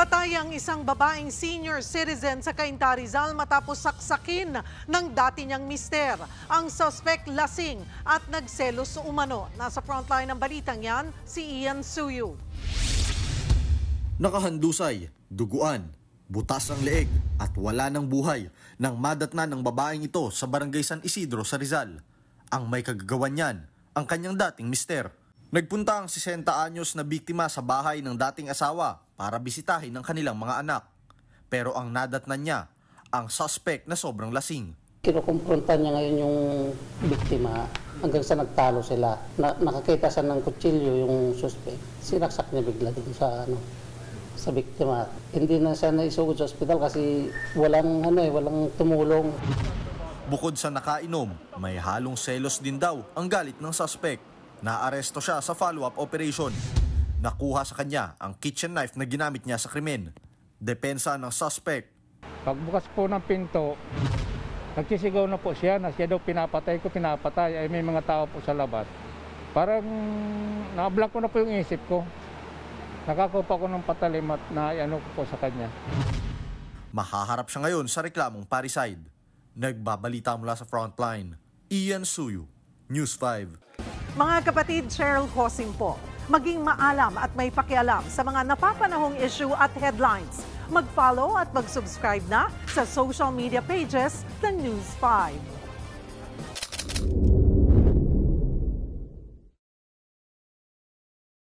Patay ang isang babaeng senior citizen sa Cainta, Rizal matapos saksakin ng dati niyang mister. Ang suspect lasing at nagselos umano. Nasa frontline ng balitang yan, si Ian Suyu. Nakahandusay, duguan, butas ang leeg at wala ng buhay nang madatnan ng babaeng ito sa barangay San Isidro sa Rizal. Ang may kagagawan niyan, ang kanyang dating mister. Nagpunta ang 60 anyos na biktima sa bahay ng dating asawa para bisitahin ang kanilang mga anak. Pero ang nadatnan niya, ang suspect na sobrang lasing. Kinukumpronta niya ngayon yung biktima hanggang sa nagtalo sila. Nakakita siya ng kutsilyo yung suspect. Sinaksak niya bigla din sa biktima. Hindi na siya naisugod sa ospital kasi walang tumulong. Bukod sa nakainom, may halong selos din daw ang galit ng suspect. Naaresto siya sa follow-up operation. Nakuha sa kanya ang kitchen knife na ginamit niya sa krimen. Depensa ng suspect. Pagbukas po ng pinto, nagsisigaw na po siya na siya daw pinapatay ko, pinapatay. Ay may mga tao po sa labas. Parang na-block ko na po yung isip ko. Nakakupa ko ng patalim at ko po sa kanya. Mahaharap siya ngayon sa reklamong parricide. Nagbabalita mula sa frontline. Ian Suyu, News 5. Mga kapatid, Cheryl Cosing po. Maging maalam at may pakialam sa mga napapanahong issue at headlines. Mag-follow at mag-subscribe na sa social media pages ng News 5.